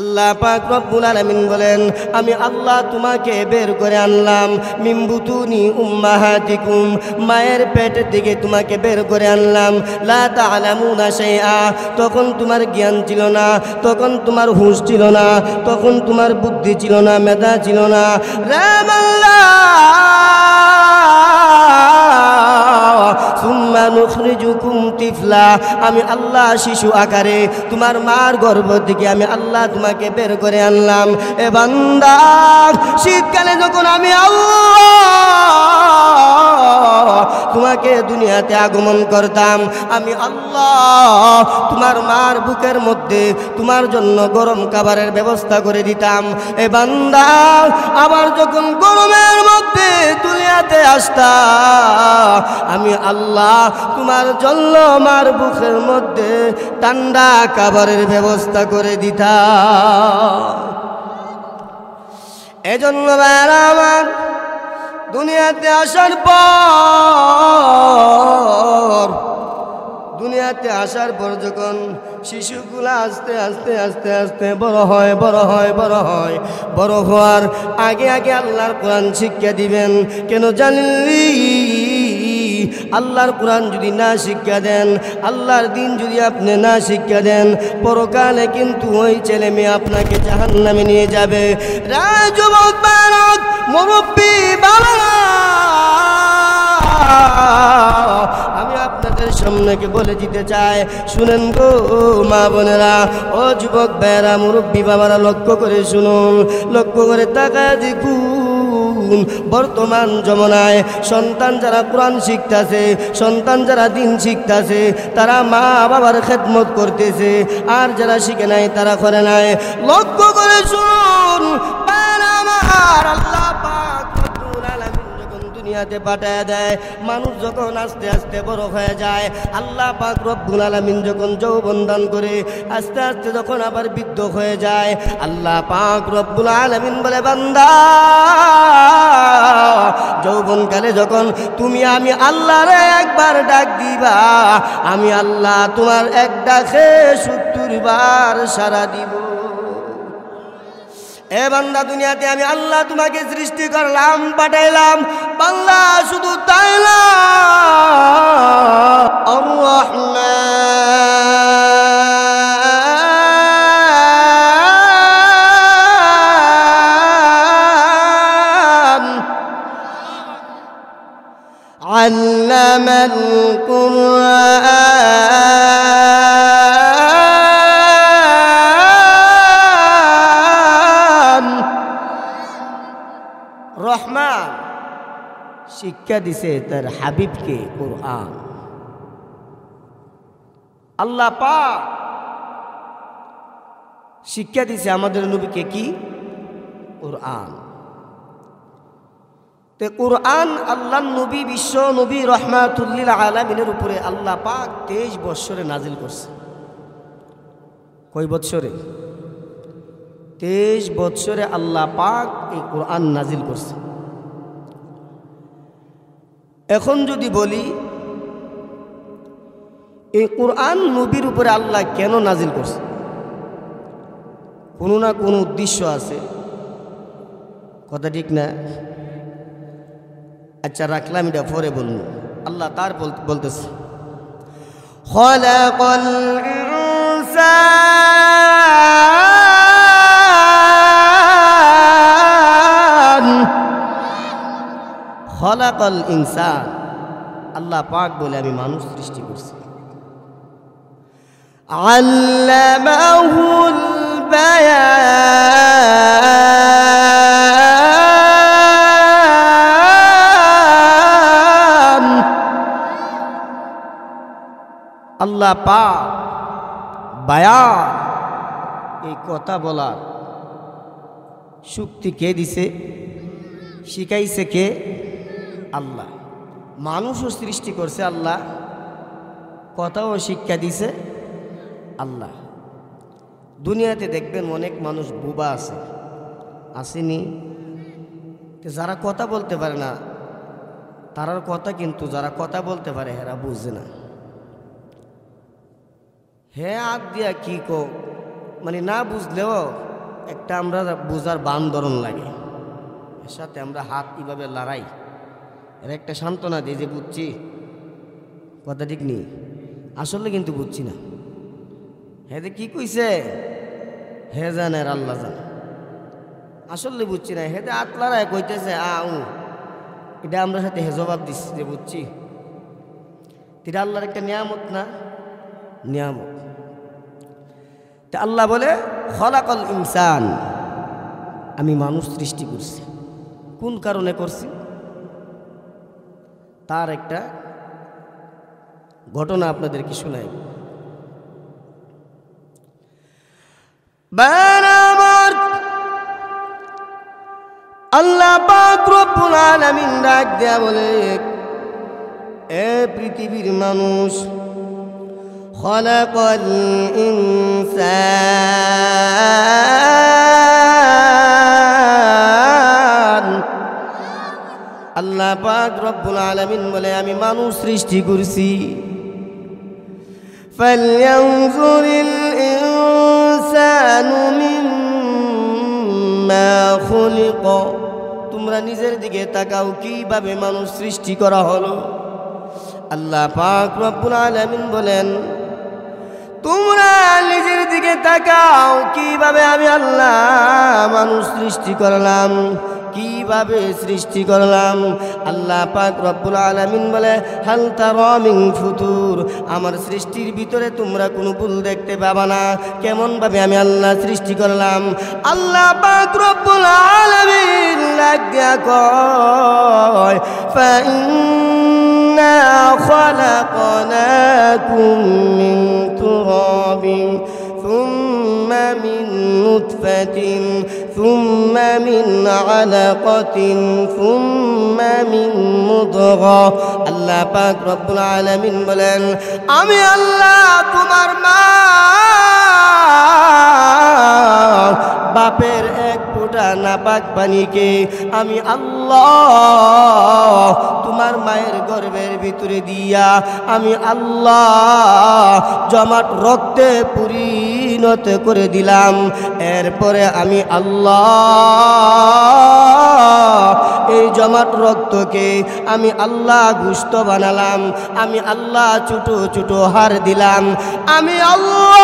আল্লাহ পাক রব্বুল আলামিন বলেন, আমি আল্লাহ তোমাকে বের করে আনলাম মিন বুতুনি উম্মাহাতিকুম, মায়ের পেট থেকে তোমাকে বের করে আনলাম। লা তা'লামুনা শাইআ, তখন তোমার জ্ঞান ছিল না, তখন তোমার হুঁশ ছিল না, তখন তোমার বুদ্ধি ছিল না, মেধা ছিল না। রে বান্দা, সুম্মা নুখরিজুকুম তিফলা, আমি আল্লাহ শিশু আকারে তোমার মার গর্ভ থেকে আমি আল্লাহ তোমাকে বের করে আনলাম। এ বান্দা, শীতকালে যখন আমি আল্লাহ তোমাকে দুনিয়াতে আগমন করতাম, আমি আল্লাহ তোমার মার বুকের মধ্যে তোমার জন্য গরম খাবারের ব্যবস্থা করে দিতাম। এ বান্দা, আবার যখন গরমের মধ্যে দুনিয়াতে আসতা, আমি আল্লাহ তোমার জন্য মার বুকের মধ্যে ঠান্ডা খাবারের ব্যবস্থা করে দিতাম। এজন্য আমার দুনিয়াতে আসার পর যখন শিশুগুলা আস্তে আস্তে আস্তে আস্তে বড় হওয়ার আগে আগে আল্লাহর কোরআন শিক্ষা দিবেন। কেন জানলি? আল্লাহর কোরআন যদি না শিক্ষা দেন, আল্লাহর দিন যদি আপনি না শিক্ষা দেন, পরকালে কিন্তু ওই ছেলে মেয়ে আপনাকে জাহান্নামে নিয়ে যাবে। যুবক বালক, মুরব্বী বাবা, আমি আপনাদের সামনে বলে দিতে চাই, শুনেন গো মা বোনেরা, ও যুবক ভাইয়েরা, মুরব্বী বাবারা, লক্ষ্য করে শুনুন, লক্ষ্য করে তাকায় দেখুন। বর্তমান জমানায় সন্তান যারা কোরআন শিখতেছে, সন্তান যারা দিন শিখতেছে, তারা মা বাবার খেদমত করতেছে, আর যারা শিখে নাই তারা করে নাই। লক্ষ্য করে শুনুন, আল্লাহ পাক রব্বুল আলামিন যখন দুনিয়াতে পাঠায় দেয়, মানুষ যখন আস্তে আস্তে বড় হয়ে যায়, আল্লাহ পাক রব্বুল আলামিন যখন যৌবন দান করে, আস্তে আস্তে যখন আবার বৃদ্ধ হয়ে যায়, আল্লাহ পাক রব্বুল আলামিন বলে, বান্দা, যৌবনকালে যখন তুমি আমি আল্লাহরে একবার ডাক দিবা, আমি আল্লাহ তোমার এক ডাকে 70 বার সাড়া দিব। এ বান্দা, দুনিয়াতে আমি আল্লাহ তোমাকে সৃষ্টি করলাম, পাঠাইলাম, বান্দা শুধু তাই না, আর-রহমান আল্লামাল কুরআন, রহমান শিক্ষা দিছে তার হাবিবকে কুরআন। আল্লাহ পাক শিক্ষা দিছে আমাদের নবীকে কি? কুরআন। তে কুরআন আল্লাহর নবী, বিশ্ব নবী রহমাতুল্লিল আলামিনের উপরে আল্লাহ পাক 23 বৎসরে নাজিল করছে। কয় বৎসরে? 23 বৎসরে আল্লাহ পাক এই কুরআন নাজিল করছে। এখন যদি বলি, এই কুরআন নবীর উপরে আল্লাহ কেন নাজিল করছে? কোনো না কোনো উদ্দেশ্য আছে, কথা ঠিক না? আচ্ছা, রাখলাম, এটা পরে বলুন। আল্লাহ তার বলতেছে, খালাকাল ইনসান, খালাকাল ইনসান, আল্লাহ পাক বলে আমি মানুষ সৃষ্টি করছি। আল্লামাহুল বায়ান, আল্লাহ পাক বায়ান, এই কথা বলার শক্তি কে দিছে? শিখাইছে কে? আল্লাহ। মানুষও সৃষ্টি করছে আল্লাহ, কথাও শিক্ষা দিছে আল্লাহ। দুনিয়াতে দেখবেন অনেক মানুষ বোবা আছে, আসেনি? যারা কথা বলতে পারে না, তারার কথা কিন্তু যারা কথা বলতে পারে এরা বুঝে না। হে হাত দিয়া কি কো মানে না বুঝলেও একটা আমরা বোঝার বান্দরণ লাগে, এর সাথে আমরা হাত কীভাবে লড়াই, এর একটা সান্ত্বনা দিই যে বুঝছি, কথা ঠিক নেই, আসলে কিন্তু বুঝছি না। হ্যাঁ যে কী কইছে হে জানে আর আল্লাহ জানে, আসলে বুঝছি না। হেদে হাত লড়াই কইতেছে এটা আমরা সাথে হে জবাব দিচ্ছি যে বুঝছি। এটা আল্লাহর একটা নিয়ামত না, নিয়ামত। তা আল্লাহ বলে খলাকাল ইনসান, আমি মানুষ সৃষ্টি করছি। কোন কারণে করছি তার একটা ঘটনা আপনাদেরকে শোনাই। আল্লাহ পাক রব্বুল আলামিন ডাক দেয়া বলে, এ পৃথিবীর মানুষ, খলাকাল ইনসান, আল্লাহ পাক রব্বুল আলামিন বলে আমি মানুষ সৃষ্টি করছি। ফালইয়ানজুরিল ইনসানু মিম্মা খুলিক, তোমরা নিজের দিকে তাকাও কিভাবে মানুষ সৃষ্টি করা হলো। আল্লাহ পাক রব্বুল আলামিন বলেন তোমরা নিজের দিকে তাকাও কিভাবে আমি আল্লাহ মানুষ সৃষ্টি করলাম, কিভাবে সৃষ্টি করলাম। আল্লাহ পাক রব্বুল আলামিন বলে হাল তারা মিন ফুতুর, আমার সৃষ্টির ভিতরে তোমরা কোনো ভুল দেখতে পাবা না, কেমন ভাবে আমি আল্লাহ সৃষ্টি করলাম। আল্লাহ পাক রব্বুল আলামিন লাগিয়া কয় ফাইন্না খলাকনাকুম মিন তুরাবিন থুম্মা মিন নুতফাতিন থুম্মা মিন আলাকাতিন থুম্মা মিন মুদগা। আল্লাহ পাক রব্বুল আলামিন বলেন আমি আল্লাহ তোমার মা বাপের এক ফোঁটা নাপাক পানিকে আমি আল্লাহ তোমার মায়ের গর্ভের ভিতরে দিয়া আমি আল্লাহ জমাট রক্তে পরিণত করে দিলাম। এরপরে আমি আল্লাহ এই জমাট রক্তকে আমি আল্লাহ গোশত বানালাম, আমি আল্লাহ ছোট ছোট হাড় দিলাম, আমি আল্লাহ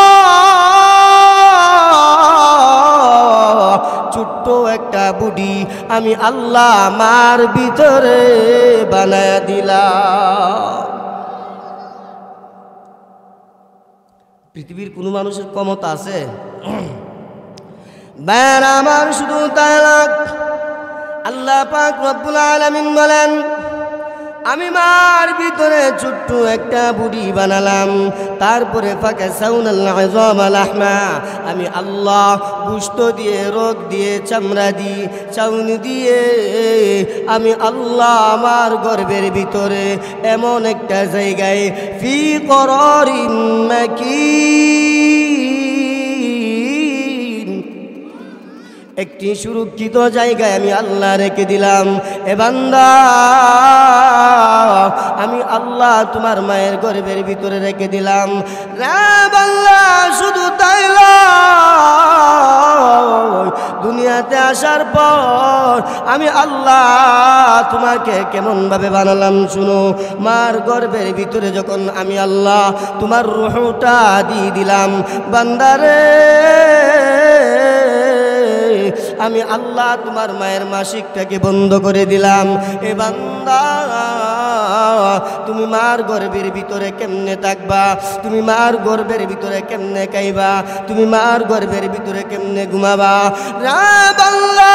ছোট্ট একটা বুড়ি আমি আল্লাহ মার ভিতরে বানায়া দিলাম। পৃথিবীর কোনো মানুষের ক্ষমতা আছে? বের আমার শুধু তাই না, আল্লাহ পাক রব্বুল আলামিন বলেন আমি মার ভিতরে ছোট্ট একটা বুড়ি বানালাম, তারপরে ফাকাসাউনাল আযামা লাহমা, আমি আল্লাহ গোশত দিয়ে রগ দিয়ে চামড়া দিয়ে চাউনি দিয়ে আমি আল্লাহ আমার গর্ভের ভিতরে এমন একটা জায়গায় ফি করারিন মাকিন, একটি সুরক্ষিত জায়গায় আমি আল্লাহ রেখে দিলাম। এ বান্দা আমি আল্লাহ তোমার মায়ের গর্ভের ভিতরে রেখে দিলাম। রে বান্দা শুধু তাই নয়, দুনিয়াতে আসার পর আমি আল্লাহ তোমাকে কেমন ভাবে বানালাম শুনো। মার গর্ভের ভিতরে যখন আমি আল্লাহ তোমার রূহটা দিয়ে দিলাম, বান্দারে আমি আল্লাহ তোমার মায়ের মাসিকটাকে বন্ধ করে দিলাম। এ বান্দা তুমি মার গর্ভের ভিতরে কেমনে থাকবা, তুমি মার গর্ভের ভিতরে কেমনে খাইবা, তুমি মার গর্ভের ভিতরে কেমনে ঘুমাবা। রে বান্দা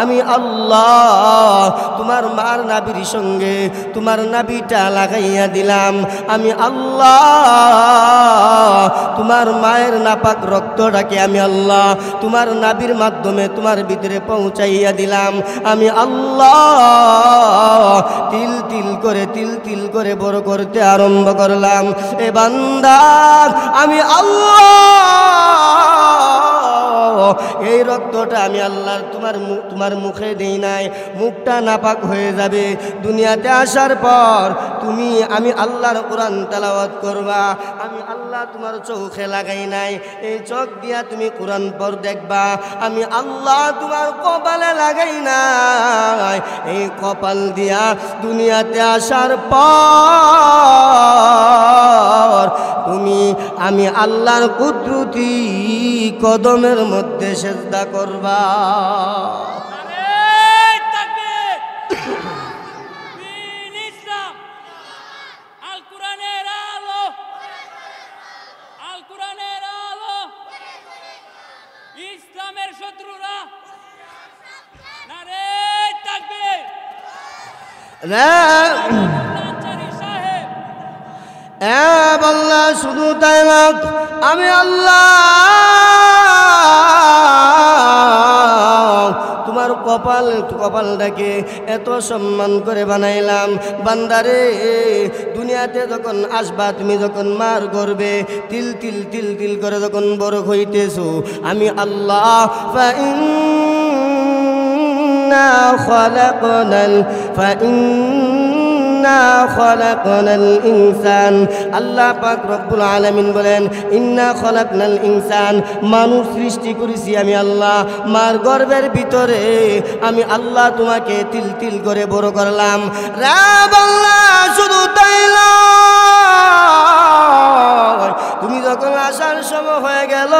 আমি আল্লাহ তোমার মার নাভির সঙ্গে তোমার নাভিটা লাগাইয়া দিলাম, আমি আল্লাহ তোমার মায়ের নাপাক রক্তটাকে আমি আল্লাহ তোমার নাভির মাধ্যমে তোমার ভিতরে পৌঁছাইয়া দিলাম, আমি আল্লাহ তিল তিল করে বড় করতে আরম্ভ করলাম। এ বান্দা আমি আল্লাহ এই রক্ত অর্থটা আমি আল্লাহর তোমার মুখে দেই নাই, মুখটা নাপাক হয়ে যাবে। দুনিয়াতে আসার পর আমি আল্লাহর কোরআন তেলাওয়াত করবা, আমি আল্লাহ তোমার চোখে লাগাই নাই, এই চোখ দিয়া তুমি কোরআন পড় দেখবা, আমি আল্লাহ তোমার কপালে লাগাই নাই, এই কপাল দিয়া দুনিয়াতে আসার পর আমি আল্লাহর কুদরতি কদমের মধ্যে সেজদা করবা। ইসলামের শত্রুরা নারে তাকবীর। আল্লাহ শুধু তাই না, আমি আল্লাহ তোমার কপালটাকে এত সম্মান করে বানাইলাম। বান্দারে, দুনিয়াতে যখন আসবা, তুমি যখন মার গর্বে তিল তিল তিল তিল করে যখন বড় হইতেছো, আমি আল্লাহ فإنا খলাকনাল ইনসান, আল্লাহ পাক রব্বুল আলামিন বলেন ইন্না খলাকনাল ইনসান, মানুষ সৃষ্টি করেছি আমি আল্লাহ মার গর্ভের ভিতরে, আমি আল্লাহ তোমাকে তিল তিল করে বড় করলাম। রাব আল্লাহ শুধু তাই নয়, তুমি যখন আসার সময় হয়ে গেল,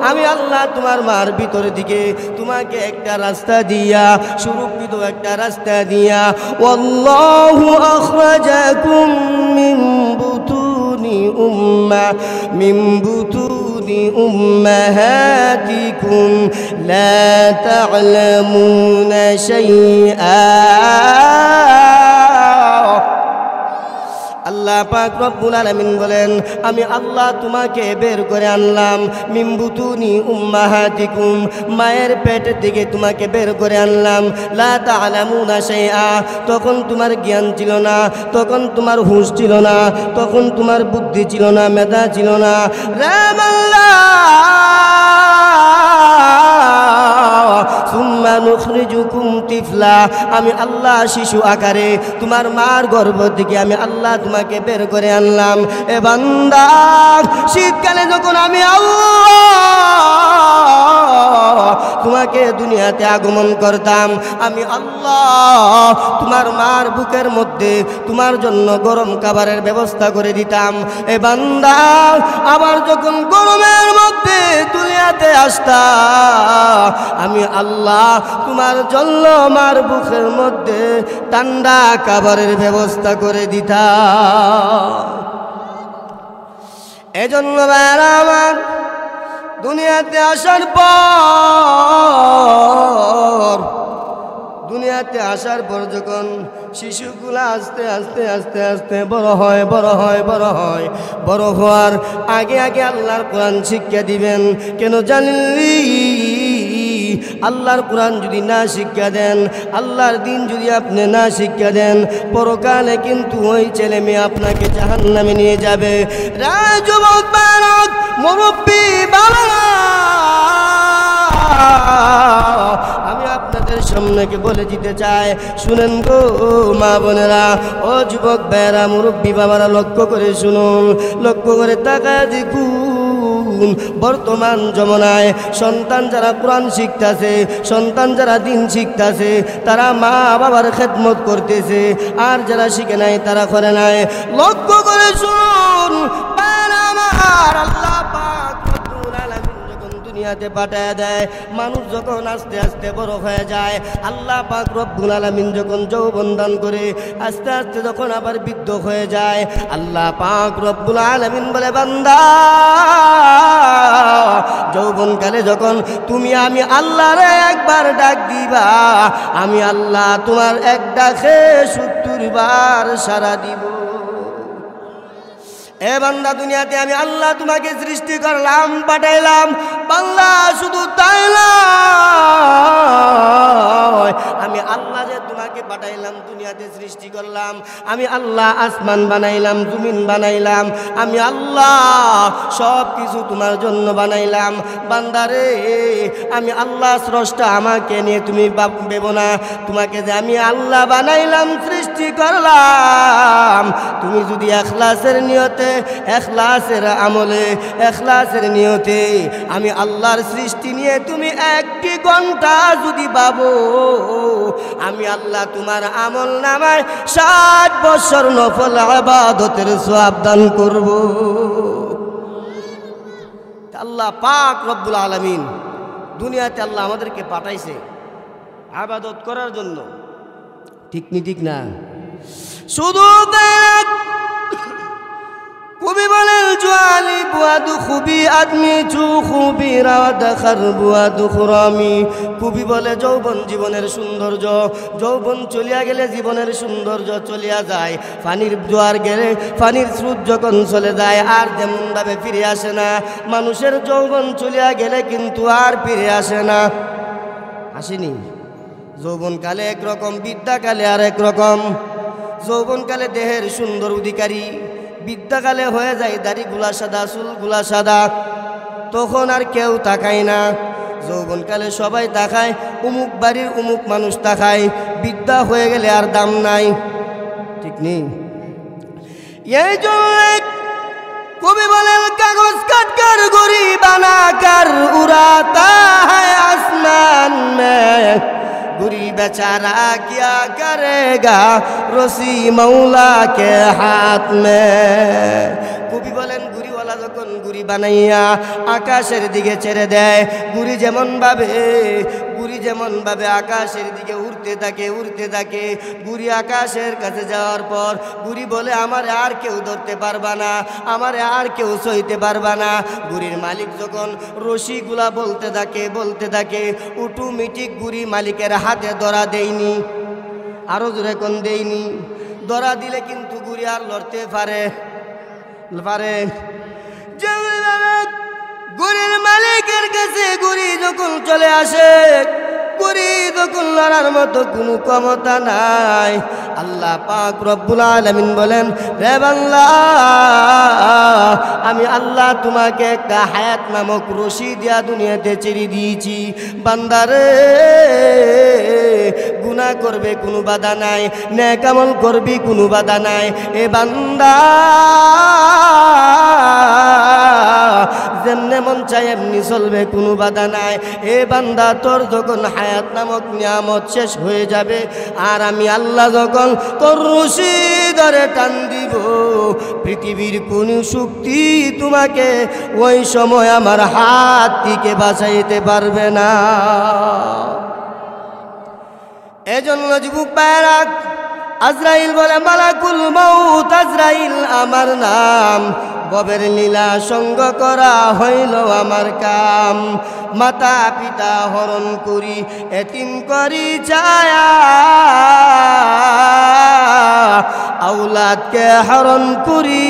আমি আল্লাহ তোমার মার ভিতর দিকে তোমাকে একটা রাস্তা দিয়া, সুরক্ষিত একটা রাস্তা দিয়া, ওয়াল্লাহু আখরাজাকুম মিন বুতুনি উম্মাহাতিকুম লা তা'লামুনা শাইআ। আল্লাহ পাক রব্বুল আলামিন বলেন আমি আল্লাহ তোমাকে বের করে আনলাম, মিন বুতুনি উম্মাহাতিকুম, মায়ের পেটের থেকে তোমাকে বের করে আনলাম। লা তা'লামুনা শাইআ, তখন তোমার জ্ঞান ছিল না, তখন তোমার হুঁশ ছিল না, তখন তোমার বুদ্ধি ছিল না, মেধা ছিল না। রাম আল্লাহ সুম্মা নুখরিজুকুম তিফলা, আমি আল্লাহ শিশু আকারে তোমার মার গর্ভ থেকে আমি আল্লাহ তোমাকে বের করে আনলাম। এ বান্দা, শীতকালে যখন আমি আল্লাহ তোমাকে দুনিয়াতে আগমন করতাম, আমি আল্লাহ তোমার মার বুকের মধ্যে তোমার জন্য গরম খাবারের ব্যবস্থা করে দিতাম। এ বান্দা, আবার যখন গরমের মধ্যে দুনিয়াতে আসতা, আমি আল্লাহ তোমার জন্য মার বুকের মধ্যে ঠান্ডা খাবারের ব্যবস্থা করে দিতাম। এজন্য আমার দুনিয়াতে আসার পর যখন শিশুগুলা আস্তে আস্তে আস্তে আস্তে বড় হয়, বড় হওয়ার আগে আগে আল্লাহর কোরআন শিক্ষা দিবেন। কেন জানলি? আল্লাহর কোরআন যদি না শিক্ষা দেন, আল্লাহর দিন যদি আপনি না শিক্ষা দেন, পরকালে কিন্তু ওই ছেলে মেয়ে আপনাকে জাহান্নামে নিয়ে যাবে। যুবক বালক, মুরব্বী বাবা, আমি আপনাদের সামনে বলে দিতে চাই, শুনেন গো মা বোনেরা, ও যুবক ভাইয়েরা, মুরব্বী বাবারা, লক্ষ্য করে শুনুন, লক্ষ্য করে তাকায় দেখুন। বর্তমান জমানায় সন্তান যারা কোরআন শিখতেছে, সন্তান যারা দিন শিখতেছে, তারা মা বাবার খেদমত করতেছে, আর যারা শিখে নাই তারা করে নাই। লক্ষ্য করে শুনুন, আল্লাহ পাক রব্বুল আলামিন যখন দুনিয়াতে পাঠায় দেয়, মানুষ যখন আস্তে আস্তে বড় হয়ে যায়, আল্লাহ পাক রব্বুল আলামিন যখন যৌবন দান করে, আস্তে আস্তে যখন আবার বৃদ্ধ হয়ে যায়, আল্লাহ পাক রব্বুল আলামিন বলে, বান্দা, যৌবনকালে যখন আমি আল্লাহরে একবার ডাক দিবা, আমি আল্লাহ তোমার এক ডাকে 70 বার সাড়া দিব। এ বান্দা, দুনিয়াতে আমি আল্লাহ তোমাকে সৃষ্টি করলাম, পাঠাইলাম। বান্দা, শুধু তাই নয়, আমি আল্লাহ যে তোমাকে পাঠাইলাম, দুনিয়াতে সৃষ্টি করলাম। আমি আল্লাহ আসমান বানাইলাম, জমিন বানাইলাম। আমি আল্লাহ সব কিছু তোমার জন্য বানাইলাম। বান্দারে, আমি আল্লাহ স্রষ্টা, আমাকে নিয়ে তুমি ভেবো না। তোমাকে যে আমি আল্লাহ বানাইলাম, সৃষ্টি করলাম, তুমি যদি এখলাসের নিয়তে, এখলাসের আমলে, এখলাসের নিয়তে আমি আল্লাহর সৃষ্টি নিয়ে তুমি 1 ঘন্টা যদি ভাবো, আমি আল্লাহ তোমার আমল নামায় 60 বছর নফল ইবাদতের সওয়াব দান করব। আল্লাহ পাক রব্বুল আলামিন দুনিয়াতে আল্লাহ আমাদেরকে পাঠাইছে ইবাদত করার জন্য, ঠিক নি ঠিক না? শুধু কবি বলেন জোয়ালি বুয়াদু খুবই আদমি চু খুবই রাওয়াদ খারবুয়াদু খুরামি। কবি বলে যৌবন জীবনের সৌন্দর্য, যৌবন চলিয়া গেলে জীবনের সৌন্দর্য চলিয়া যায়। পানির জোয়ার গেলে, পানির স্রোত যখন চলে যায় আর যেমন ভাবে ফিরে আসে না, মানুষের যৌবন চলিয়া গেলে কিন্তু আর ফিরে আসে না। আসেনি? যৌবনকালে একরকম, বিদ্যাকালে আর একরকম। যৌবনকালে দেহের সুন্দর অধিকারী, বিদ্যাকালে হয়ে যায় দাড়িগুলা সাদা, চুলগুলা সাদা, তখন আর কেউ তাকায় না। যৌবনকালে সবাই তাকায়, উমুক বাড়ির উমুক মানুষ তাকায়। বিদ্যা হয়ে গেলে আর দাম নাই, ঠিক নেই? এই জন্য কবি বলেন কাগজ কাটকার গড়ি বানাকার উড়াতা হ্যায় আসমান মে, गुरी बेचारा क्या करेगा रसी मौला के हाथ में। কবি বলেন গুড়িওয়ালা যখন গুড়ি বানাইয়া আকাশের দিকে ছেড়ে দেয়, গুড়ি যেমন ভাবে আকাশের দিকে উড়তে থাকে। গুড়ি আকাশের কাছে যাওয়ার পর গুড়ি বলে আমার আর কেউ ধরতে পারবা না, আমার আর কেউ সইতে পারবা না। গুড়ির মালিক যখন রশিগুলা বলতে থাকে অটোমেটিক গুড়ি মালিকের হাতে ধরা দেয়নি, আরো জোরে কোন দেয়নি। ধরা দিলে কিন্তু গুড়ি আর লড়তে পারে। গুড়ির মালিকের কাছে গুড়ি যখন চলে আসে, গুড়ি যখন লড়ার মতো কোনো ক্ষমতা নাই। আল্লাহ পাক রব্বুল আলামিন বলেন, রে বান্দা, আমি আল্লাহ তোমাকে একটা হায়াত নামক রশি দিয়া দুনিয়াতে ছেড়ে দিয়েছি। বান্দারে, গুনাহ করবে কোনো বাধা নাই, নেক আমল করবি কোনো বাধা নাই। এ বান্দা, যেমনে মন চায় এমনি চলবে, কোনো বাধা নাই। এ বান্দা, তোর যখন হায়াত নামক নিয়ামত শেষ হয়ে যাবে আর আমি আল্লাহ যখন তোর রশি ধরে টান দিব, পৃথিবীর কোন শক্তি তোমাকে ওই সময় আমার হাত থেকে বাঁচাইতে পারবে না। এজন্য যুবক ভাইরা, আজরাইল বলে মালাকুল মউত আজরাইল আমার নাম, ববের লীলা সঙ্গ করা হইল আমার কাম। মাতা পিতা হরণ করি এতিম করি ছায়া, আওলাদকে হরণ করি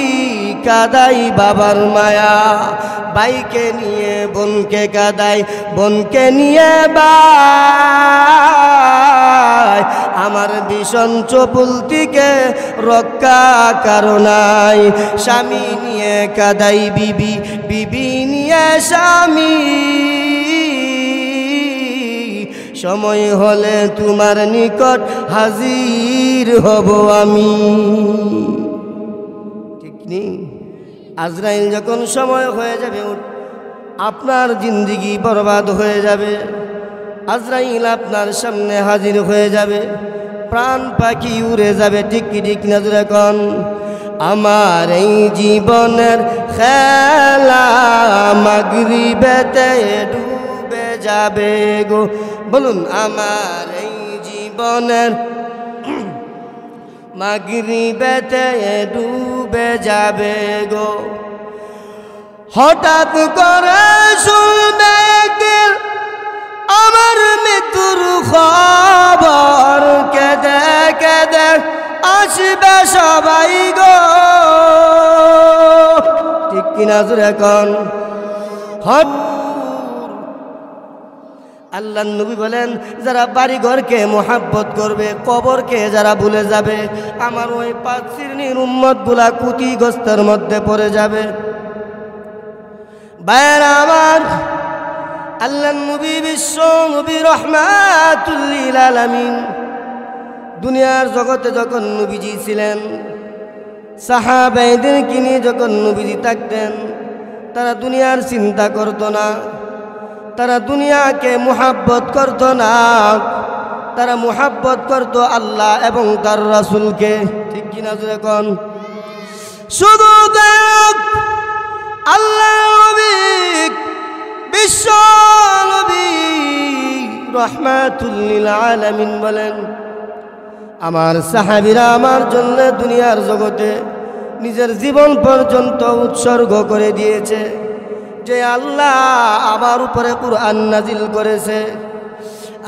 কাদাই বাবার মায়া। ভাইকে নিয়ে বোনকে কাদাই, বোনকে নিয়ে ভাই, আমার ভীষণ চপুলতিকে রক্ষা কারণাই। স্বামী নিয়ে কাদাই বিবি, বিবি নিয়ে স্বামী, সময় হলে তোমার নিকট হাজির হব আমি, ঠিক নেই? আজরাইল যখন সময় হয়ে যাবে, আপনার জিন্দেগি বরবাদ হয়ে যাবে। আজরাইল আপনার সামনে হাজির হয়ে যাবে, প্রাণ পাখি উড়ে যাবে, ঠিক কি ঠিক না? যখন আমার এই জীবনের খেলা মাগরিবেতে ডুবে যাবে গো, বলুন আমার এই জীবনের মাগরিবেতে ডুবে যাবে গো। হঠাৎ করে শুনবে আমার মৃত্যুর খবর, কেঁদে কেঁদে আসবে সবাই গো, ঠিক কিনা? এখন আল্লাহর নবী বলেন, যারা বাড়ি ঘরকে মোহাব্বত করবে, কবরকে যারা ভুলে যাবে, আমার ওই 5 শ্রেণীর উম্মতগুলা ক্ষতিগ্রস্তের মধ্যে পড়ে যাবে। ভাইরা আমার, আল্লাহর নবী বিশ্ব নবী রহমাতুল লিল আলামিন দুনিয়ার জগতে যখন নবীজি ছিলেন, সাহাবায়েদেরকে নিয়ে যখন নবীজি থাকতেন, তারা দুনিয়ার চিন্তা করতো না, তারা দুনিয়াকে মুহাব্বত করতো না, তারা মুহাব্বত করতো আল্লাহ এবং তার রাসূলকে। ঠিক কিনা জোরে কোন? শুধু আল্লাহ নবী বিশ্ব নবী রহমাতুল লিল আলামিন বলেন, আমার সাহাবীরা আমার জন্য দুনিয়ার জগতে নিজের জীবন পর্যন্ত উৎসর্গ করে দিয়েছে। যে আল্লাহ আমার উপরে কুরআন নাজিল করেছে,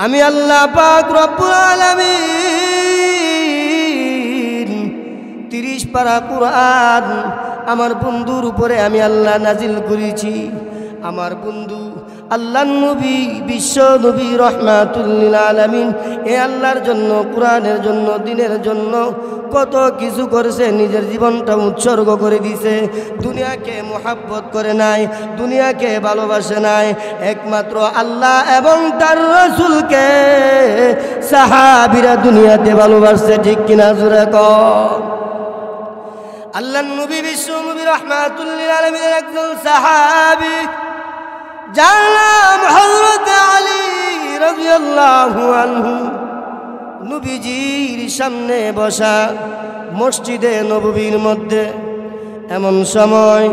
আমি আল্লাহ পাক রব্বুল আলামিন 30 পারা কুরআন আমার বন্ধুর উপরে আমি আল্লাহ নাজিল করেছি। আমার বন্ধু আল্লাহর নবী বিশ্ব নবী রহমাতুল লিল আলামিন এ আল্লাহর জন্য, কুরআনের জন্য, দ্বীনের জন্য কত কিছু করেছে, নিজের জীবনটা উৎসর্গ করে দিয়েছে। দুনিয়াকে মুহাব্বত করে নাই, দুনিয়াকে ভালোবাসে নাই, একমাত্র আল্লাহ এবং তার রাসূলকে সাহাবীরা দুনিয়াতে ভালোবাসছে। ঠিক কিনা জোরে কর? আল্লাহর নবী বিশ্ব নবী রহমাতুল লিল আলামিনের একজন সাহাবী, যার নাম হযরত আলী রাদিয়াল্লাহু আনহু, নবীজির সামনে বসা মসজিদে নববীর মধ্যে। এমন সময়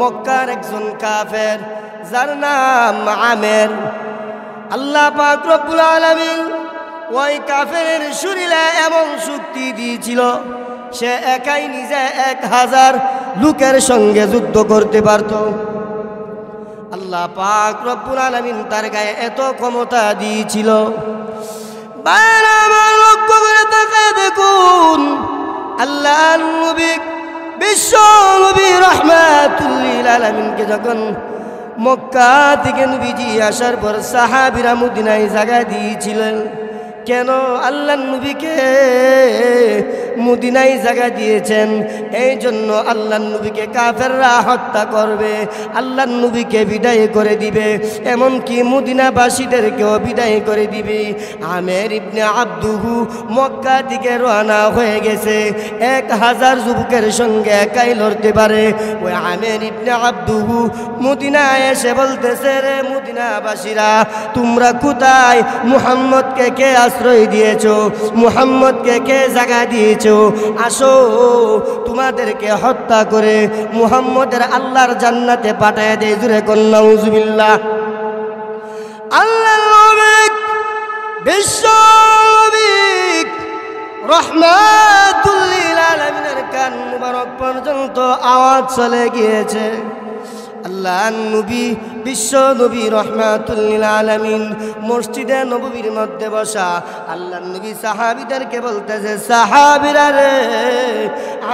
মক্কার একজন কাফের, যার নাম আমের, আল্লাহ পাক রব্বুল আলামিন ওই কাফেরের শরীরে এমন শক্তি দিয়েছিল, সে একাই নিজে 1000 লোকের সঙ্গে যুদ্ধ করতে পারত। আল্লাহ পাক রব্বুল আলামিন তার গায়ে এত ক্ষমতা দিয়েছিল। বাইরে আমার লক্ষ্য করে তাকায় দেখুন, আল্লাহর নবী বিশ্ব নবী রহমাতুল লিল আলামিনকে যখন মক্কা থেকে নবীজি আসার পর সাহাবীরা মদিনায় জায়গা দিয়েছিলেন, কেন আল্লাহর নবীকে মদিনায় জায়গা দিয়েছেন? এই জন্য আল্লাহর নবীকে কাফেররা হত্যা করবে, আল্লাহর নবীকে বিদায় করে দিবে, এমনকি মদিনাবাসীদেরকেও বিদায় করে দিবে। আমের ইবনে আবদুহু মক্কা থেকে রওনা হয়ে গেছে, 1000 যুবকের সঙ্গে একাই লড়তে পারে। ওই আমের ইবনে আবদুহু মদিনায় এসে বলতেছে, রে মদিনাবাসীরা, তোমরা কোথায়? মুহাম্মদকে কে আশ্রয় দিয়েছো? মুহাম্মদকে কে জায়গা দিয়েছো? আসো, তোমাদেরকে হত্যা করে মুহাম্মদের আল্লাহর জান্নাতে পাঠায় দেয়। জুরে কোন নাউজুবিল্লাহ। আল্লাহর নবী বিশ্ব নবী রহমাতুল লিল আলামিনের কান মুবারক পর্যন্ত আওয়াজ চলে গিয়েছে। আল্লাহর নবী বিশ্ব নবী রহমাতুল লিল আলামিন মসজিদে নববীর মধ্যে বসা। আল্লাহর নবী সাহাবীদেরকে বলতেছে, সাহাবীরা রে,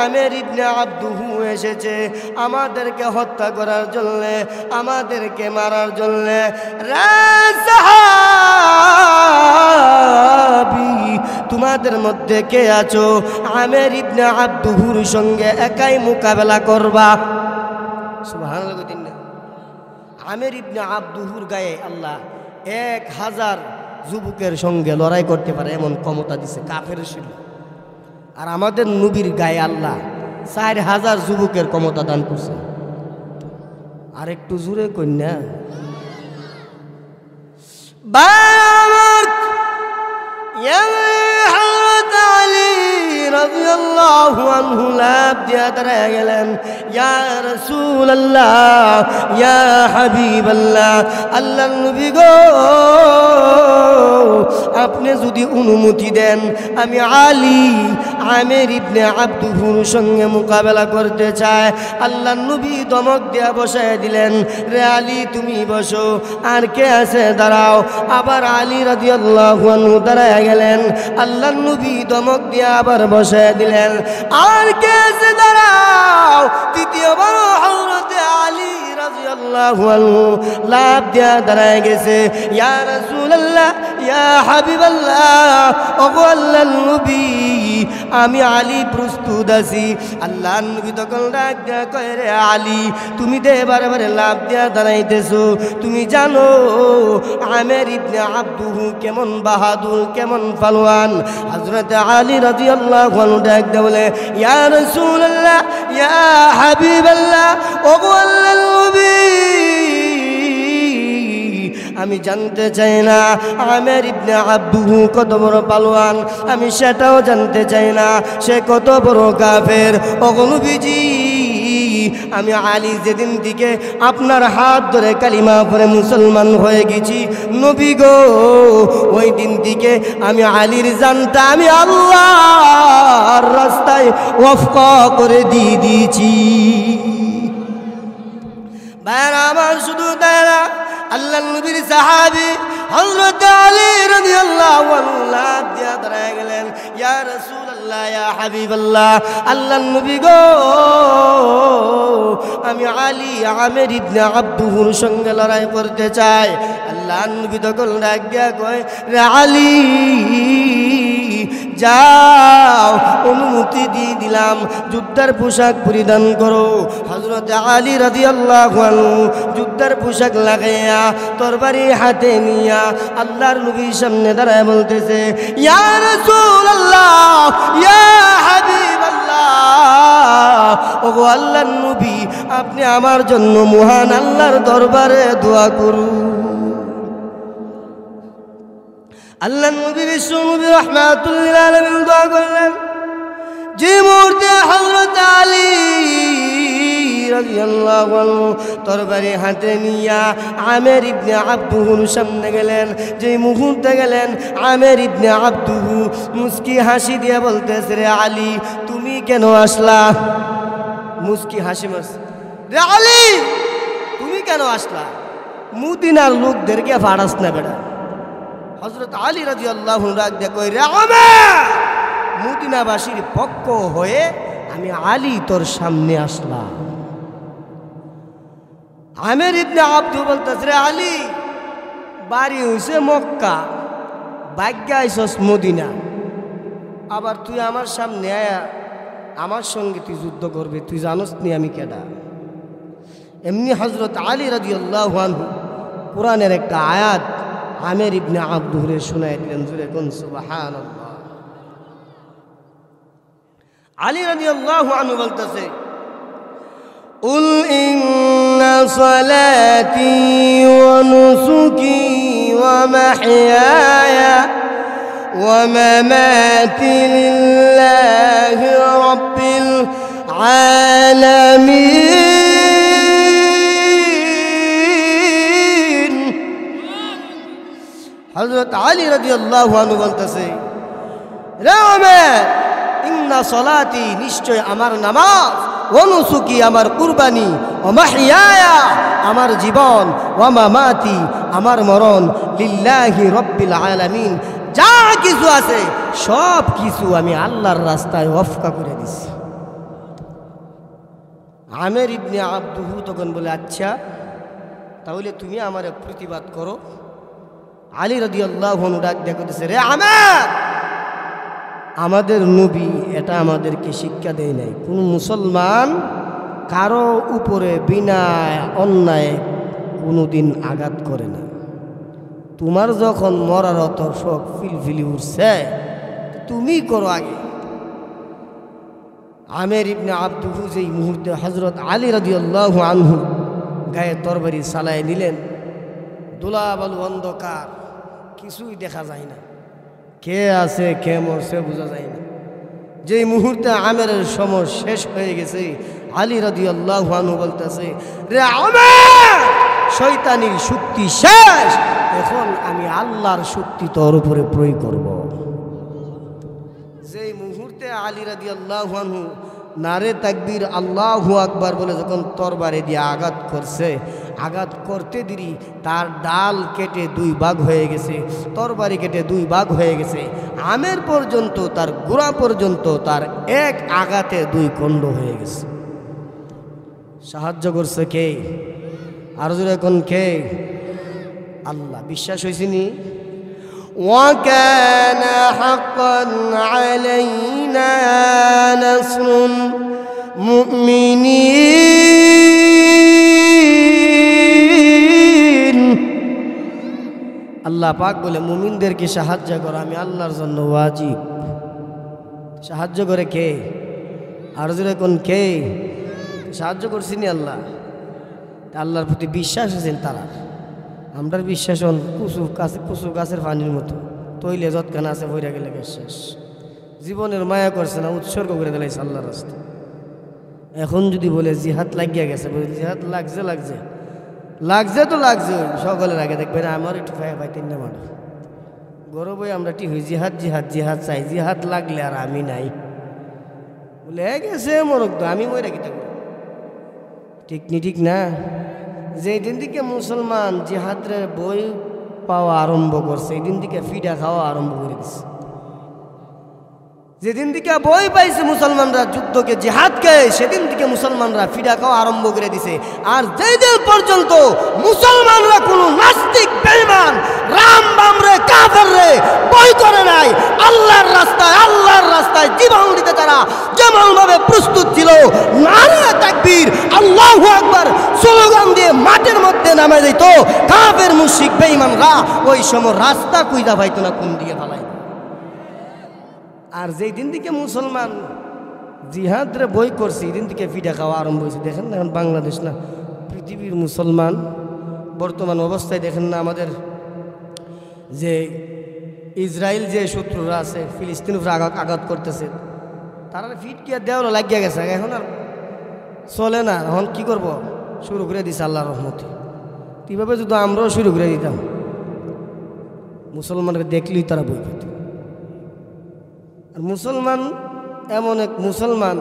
আমের ইবনে আবদুহু এসেছে আমাদেরকে হত্যা করার জন্য, আমাদেরকে মারার জন্য। রে সাহাবী, তোমাদের মধ্যে কে আছো আমের ইবনে আবদুহুর সঙ্গে একাই মোকাবেলা করবা? সুবহানাল্লাহ। আমের ইবনে আবদুহুর গায়ে আল্লাহ 1000 যুবকের সঙ্গে লড়াই করতে পারে এমন ক্ষমতা দিছে কাফেরের শরীরে। আর আমাদের নবীর গায়ে আল্লাহ 4000 যুবকের ক্ষমতা দান করছে। আর একটু জোরে কন্যা রাদিয়াল্লাহু আনহু লাভ দিয়া দাঁড়ায় গেলেন, ইয়া রাসূলুল্লাহ, ইয়া হাবিবাল্লাহ, আল্লাহর নবী গো, আপনি যদি অনুমতি দেন আমি আলী আমের ইবনে আবদুহুর সঙ্গে মোকাবেলা করতে চাই। আল্লাহর নবী ধমক দিয়া বসায় দিলেন, রে আলী তুমি বসো, আর কে আছে দাঁড়াও। আবার আলী রাদিয়াল্লাহু আনহু দাঁড়ায় গেলেন, আল্লাহর নবী ধমক দিয়া আবার বসায় দিলেন, আর কে আছে দাঁড়াও। তৃতীয়বার হযরত আলী রাদিয়াল্লাহু রাদিয়াল্লাহু আনহু লাফ দিয়া দাঁড়ায় গেছে, ইয়া রাসূলুল্লাহ, ইয়া হাবিবাল্লাহ, ওগো আল্লাহর নবী, আমি আলী প্রস্তুত আছি। আল্লাহর নবী তখন ডাক দিয়া কয়, রে আলী, তুমি দে বারে বারে লাফ দিয়া দাঁড়াইতেছো, তুমি জানো আমের ইবনে আব্দুহু কেমন বাহাদুর, কেমন পালোয়ান? হযরত আলী রাদিয়াল্লাহু আনহু ডাক দিয়া বলে, ইয়া রাসূলুল্লাহ, ইয়া হাবিবাল্লাহ, ওগো আল্লাহর নবী, আমি জানতে চাই না আমের ইবনে আব্দুহু কত বড় পালোয়ান, আমি সেটাও জানতে চাই না সে কত বড় কাফের। ওগো নবীজি, আমি আলী যেদিন থেকে আপনার হাত ধরে কালিমা পড়ে মুসলমান হয়ে গেছি নবী গো, ওই দিন থেকে আমি আলীর জানটা আমি আল্লাহর রাস্তায় ওয়াকফ করে দিয়ে দিয়েছি। ভাইরা আমার, শুধু তাই না, আল্লাহর নবীর সাহাবী হযরত আলী রাদিয়াল্লাহু আনহু লাফ দিয়া দাঁড়ায় গেলেন, ইয়া রাসূলুল্লাহ, ইয়া হাবিবাল্লাহ, আল্লাহর নবী গো, আমি আলী আমের ইবনে আব্দুহুর সঙ্গে লড়াই করতে চাই। আল্লাহর নবী তখন ডাক দিয়া কয়, রে আলী, যাও, অনুমতি দিয়ে দিলাম, যুদ্ধের পোশাক পরিধান করো। হযরত আলী রাদিয়াল্লাহু আনহু যুদ্ধের পোশাক লাগাইয়া তরবারি হাতে নিয়া আল্লাহর নবীর সামনে দাঁড়ায় বলতেছে, ইয়া রাসূলুল্লাহ, ইয়া হাবিবাল্লাহ, ওগো আল্লাহর নবী, আপনি আমার জন্য মহান আল্লাহর দরবারে দোয়া করুন। আল্লাহর নবী বিশ্ব নবী রাহমাতুল লিল আলামিন দোয়া করলেন। যে মুহূর্তে হযরত আলী রাদিয়াল্লাহু আনহু তরবারি হাতে নিয়া আমের ইবনে আব্দুহুর সামনে গেলেন, যে মুহূর্তে গেলেন আমের ইবনে আব্দুহু মুস্কি হাসি দিয়ে বলতেছে, রে আলী, তুমি কেন আসলা? মুস্কি হাসি মারছে, রে আলী, তুমি কেন আসলা? মদিনার লোকদেরকে ফাড়াস না বেটা। হযরত আলী রাদিয়াল্লাহু আনহু ডাক দিয়ে কই, রে আমের, মদিনাবাসীর পক্ষ হয়ে আমি আলী তোর সামনে আসলাম। আমের ইবনে আব্দু বলতেছে, রে আলী, বাড়ি হইছে মক্কা, ভাগ্যে আইছস মদিনা, আবার তুই আমার সামনে আয়া আমার সঙ্গে তুই যুদ্ধ করবি, তুই জানোস নি আমি কেডা? এমনি হযরত আলী রাদিয়াল্লাহু আনহু কোরআনের একটা আয়াত আমের ইবনে আব্দুরে শোনায় দিলেন, জুড়ে কোন সুবহানাল্লাহ। আলী রাদিয়াল্লাহু আনহু বলতেছে, উল ইন্না সালাতি ওয়া নুসুকি ওয়া মাহইয়ায়া ওয়া মামাতি লিল্লাহি রাব্বিল আলামিন। হযরত আলী রাদিয়াল্লাহু আনহু বলতেছে, রে ওমর, ইন্না সলাতি, নিশ্চয় আমার নামাজ, ওয়া নুসুকি, আমার কুরবানি, ওয়া মাহইয়ায়া, আমার জীবন, ওয়া মামাতি, আমার মরণ, লিল্লাহি রাব্বিল আলামিন, যা কিছু আছে সব কিছু আমি আল্লাহর রাস্তায় ওয়াকফ করে দিছি। আমের ইবনে আব্দুহু তখন বলে, আচ্ছা তাহলে তুমি আমারে প্রতিবাদ করো। আলী রাদিয়াল্লাহু আনহু ডাক দিয়ে কইতেছে, রে আমের, আমাদের নবী এটা আমাদেরকে শিক্ষা দেয় নাই, কোন মুসলমান কারো উপরে বিনা অন্যায় কোনোদিন আঘাত করে না। তোমার যখন মরার অত শোক ফিলফিলি উঠছে, তুমি করো আগে। আমের ইবনে আব্দুহু যেই মুহূর্তে হযরত আলী রাদিয়াল্লাহু আনহু গায়ে তরবারি চালায় নিলেন, ধুলাবালু অন্ধকার, কিছুই দেখা যায় না, কে আছে কে মরছে বোঝা যায় না। যেই মুহূর্তে আমেরের সময় শেষ হয়ে গেছে, আলী রাদিয়াল্লাহু আনহু বলতেছে, রে আমের, শয়তানির শক্তি শেষ, এখন আমি আল্লাহর শক্তি তোর উপরে প্রয়োগ করব। যেই মুহূর্তে আলী রাদিয়াল্লাহু আনহু নারে তাকবীর আল্লাহু আকবার বলে যখন তরবারি দিয়ে আঘাত করছে, আঘাত করতে দেরি তার ডাল কেটে দুই ভাগ হয়ে গেছে, তরবারি কেটে দুই ভাগ হয়ে গেছে, আমের পর্যন্ত তার গোড়া পর্যন্ত তার এক আঘাতে দুই খণ্ড হয়ে গেছে। সাহায্য করছে কে? আর জোরে কোন কে? আল্লাহ। বিশ্বাস হয়েছিনি? وَكَانَ حَقًّا عَلَيْنَا نَصْرُ الْمُؤْمِنِينَ। আল্লাহ পাক বলে মুমিনদেরকে সাহায্য করা আমি আল্লাহর জন্য ওয়াজিব। সাহায্য করে কে? আর জোরে কোন কে? সাহায্য করছিনি আল্লাহ। আল্লাহর প্রতি বিশ্বাস আছেন তারা। আমরা বিশ্বাস হন কুসু গাছের পানির মতো, তৈলে যৎখানে আছে বইরা গেলে শেষ। জীবনের মায়া করছে না, উৎসর্গ করে দিলাইছে আল্লাহর রাস্তায়। এখন যদি বলে জিহাদ লাগিয়া গেছে, বলে জিহাদ লাগছে তো লাগছে, সকলের আগে দেখবেন আমার একটু ফায়া পাই তিন নামার গরব হয়ে আমরা ঠিক হই জিহাদ জিহাদ জিহাদ চাই। জিহাদ লাগলে আর আমি নাই বলে গেছে মরক তো আমি মরে রাখি থাকবো। ঠিক না? যেদিন থেকে মুসলমান জিহাদের বই পাওয়া আরম্ভ করছে, এই দিন থেকে ফিডা খাওয়া আরম্ভ করে দিচ্ছে। যেদিন থেকে বই পাইছে মুসলমানরা যুদ্ধকে জিহাদকে, সেদিন থেকে মুসলমানরা ফিডা খাওয়া আরম্ভ করে দিছে। আর যেই দিন পর্যন্ত মুসলমানরা কোনো নাস্তিক বেঈমান রাম বাম রে কাফের রে বই করে নাই, আল্লাহর রাস্তায় জীবন দিতে তারা যেমন ভাবে প্রস্তুত ছিল, নারে তাকবীর আল্লাহু আকবার স্লোগান দিয়ে মাঠের মধ্যে নামে যেত, কাফের মুশরিক বেঈমানরা ওই সময় রাস্তা কুইদা পাইতো না কোন দিকে পালাই। আর যেই দিন থেকে মুসলমান জিহাদরে বই করছে, এই দিন থেকে ফিডা খাওয়া আরম্ভ হয়েছে। দেখেন না এখন বাংলাদেশ না, পৃথিবীর মুসলমান বর্তমান অবস্থায় দেখেন না আমাদের যে ইসরায়েল যে শত্রুরা আছে ফিলিস্তিন উপরে আঘাত করতেছে, তারা ফিট কি আর দেওয়ার লাগিয়ে গেছে, এখন আর চলে না। এখন কি করব? শুরু করে দিছে আল্লাহর রহমতে। কীভাবে যদি আমরাও শুরু করে দিতাম, মুসলমানকে দেখলেই তারা বই পেত। আর মুসলমান এমন এক মুসলমান,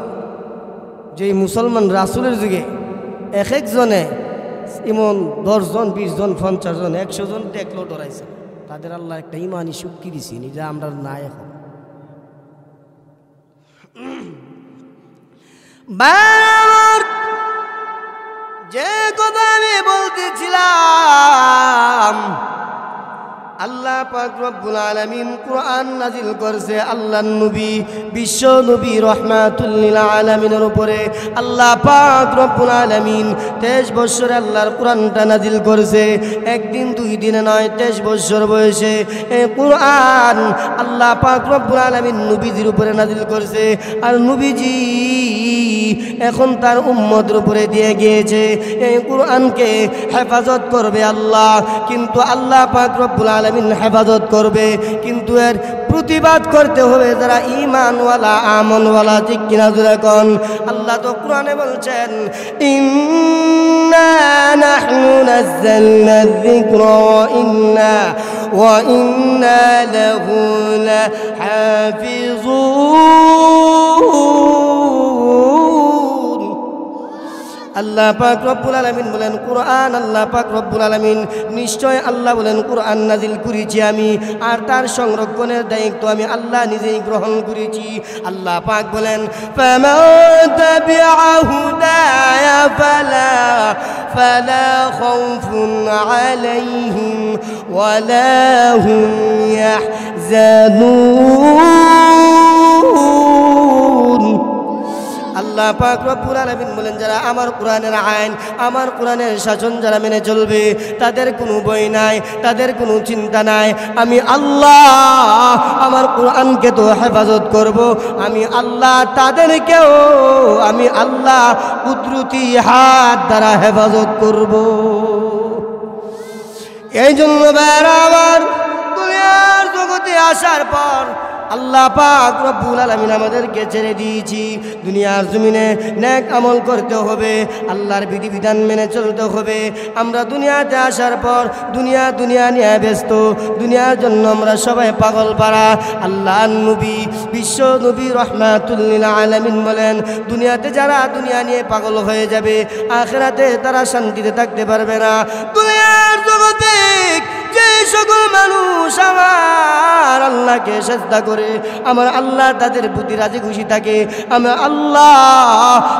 যেই মুসলমান রাসূলের যুগে এক একজনে এমন 10 জন 20 জন 50 জন 100 জন দেখলেও ডরাইছে। তাদের আল্লাহ একটা ইমানি শক্তি দিছি, যা আমরা না এখন। যে কথা আমি বলতেছিলাম, আল্লাহ পাক রব্বুল আলামিন কুরআন নাজিল করছে আল্লাহর নবী বিশ্ব নবী রাহমাতুল লিল আলামিনের উপরে। আল্লাহ পাক রব্বুল আলামিন 23 বছরে আল্লাহর কুরআনটা নাজিল করছে। একদিন দুই দিনে নয়, 23 বছর বয়সে এই কুরআন আল্লাহ পাক রব্বুল আলামিন নবীজির উপরে নাজিল করছে। আর নবীজি এখন তার উম্মতের উপরে দিয়ে গিয়েছে এই কুরআনকে হেফাজত করবে আল্লাহ। কিন্তু আল্লাহ পাক রব্বুল আলামিন হেফাজত করবে, কিন্তু এর প্রতিবাদ করতে হবে যারা ঈমানওয়ালা আমনওয়ালা। ঠিক কিনা জোরে কোন? আল্লাহ তো কোরআনে বলছেন ইন্না নাহনু নাযালনা যিকরা ওয়া ইন্না লাহু লাহাফিজুন। আল্লাহ পাক রব্বুল আলামিন বলেন কুরআন, আল্লাহ পাক রব্বুল আলামিন নিশ্চয় আল্লাহ বলেন কুরআন নাজিল করেছি আমি, আর তার সংরক্ষণের দায়িত্ব আমি আল্লাহ নিজেই গ্রহণ করেছি। আল্লাহ পাক বলেন ফামান তাবিআ হুদায়া ফালা খাউফুন আলাইহিম ওয়ালা হুম ইয়াহজানুন। আল্লাহ পাক রব্বুল আলামিন বলেন যারা আমার কোরআনের আইন, আমার কোরআনের শাসন যারা মেনে চলবে, তাদের কোনো ভয় নাই, তাদের কোনো চিন্তা নাই। আমি আল্লাহ আমার কোরআনকে তো হেফাজত করব, আমি আল্লাহ তাদেরকেও আমি আল্লাহ কুদরতি হাত দ্বারা হেফাজত করব। এই জন্য আমার দুনিয়ার জগতে আসার পর আল্লাহ পাক রব্বুল আলামিন আমাদেরকে ছেড়ে দিয়েছি দুনিয়ার জমিনে নেক আমল করতে হবে, আল্লাহর বিধিবিধান মেনে চলতে হবে। আমরা দুনিয়াতে আসার পর দুনিয়া নিয়ে ব্যস্ত, দুনিয়ার জন্য আমরা সবাই পাগল পারা। আল্লাহর নবী বিশ্ব নবী রাহমাতুল লিল আলামিন বলেন দুনিয়াতে যারা দুনিয়া নিয়ে পাগল হয়ে যাবে, আখিরাতে তারা শান্তিতে থাকতে পারবে না। দুনিয়ার জগতে যে সকল মানুষ আমার আল্লাহকে সেজদা করে, আমার আল্লাহ তাদের প্রতি রাজি খুশি থাকে, আমার আল্লাহ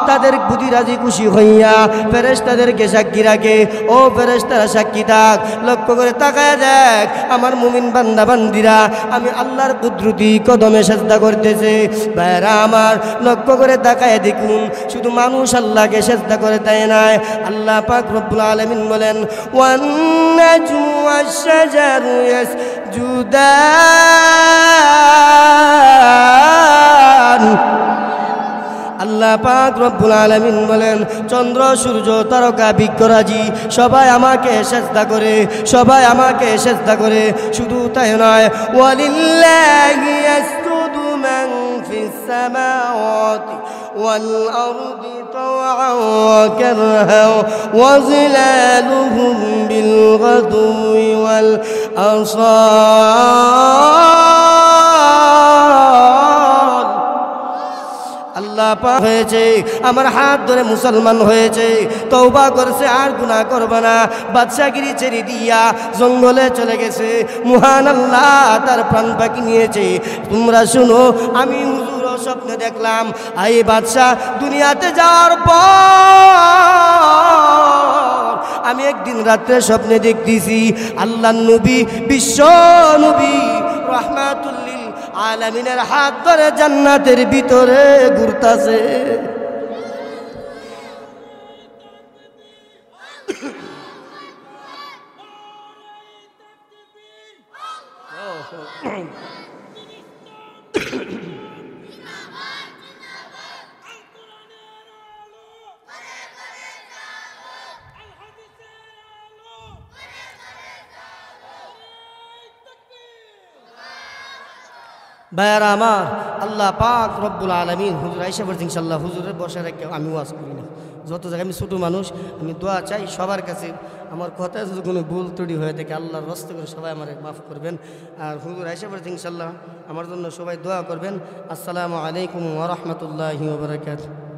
তাদের প্রতি রাজি খুশি হইয়া ফেরেশতাদেরকে সাক্ষী রাখে। ও ফেরেশতারা সাক্ষী থাক, লক্ষ্য করে তাকায় দেখ আমার মুমিন বান্দা বান্দিরা আমি আল্লাহর কুদরতি কদমে সেজদা করতেছে। ভাইরা আমার লক্ষ্য করে তাকায় দেখুন, শুধু মানুষ আল্লাহকে সেজদা করে তাই নয়, আল্লাহ পাক রব্বুল আলামিন বলেন ওয়ান নাজমু ওয়াশ-শাজারু ইয়াসজুদান। আল্লাহ পাক রব্বুল আলামিন বলেন চন্দ্র সূর্য তারকা বৃক্ষরাজি সবাই আমাকে সেজদা করে, সবাই আমাকে সেজদা করে। শুধু তাই নয়, ওয়ালিল্লাহি ইয়াসজুদু মান ফিস সামাওয়াতি ওয়াল আরদি তাওআন ওয়া কারহান ওয়া জিলালুহুম বিল গাদুই ওয়াল আসাল। আল্লাহ পাক হয়েছে আমার হাত ধরে মুসলমান হয়েছে, তওবা করছে আর গুনাহ করবে না, বাদশাগিরি ছেড়ে দিয়া জঙ্গলে চলে গেছে। মহান আল্লাহ তার প্রাণ পাখি নিয়েছে। তোমরা শুনো, আমি হুজুর স্বপ্নে দেখলাম এই বাদশা দুনিয়াতে যাওয়ার পর আমি একদিন রাত্রে স্বপ্নে দেখতেছি আল্লাহর নবী, বিশ্ব নবী রাহমাতুল লিল আলামিনের হাত ধরে জান্নাতের ভিতরে ঘুরতাছে। ভাইয়ারা আমার, আল্লাহ পাক রব্বুল আলামিন হুজুর আয়েশা বলছেন ইনশাআল্লাহ হুজুরের বসে রেখে আমি ওয়াজ করি না, যত জায়গায় আমি ছোটো মানুষ, আমি দোয়া চাই সবার কাছে। আমার কথায় যদি কোনো ভুল ত্রুটি হয়ে থাকে আল্লাহর রাস্তা করে সবাই আমার মাফ করবেন। আর হুজুর আয়েশা বলছেন ইনশাআল্লাহ আমার জন্য সবাই দোয়া করবেন। আসসালামু আলাইকুম ওয়া রাহমাতুল্লাহি ওয়া বারাকাতুহু।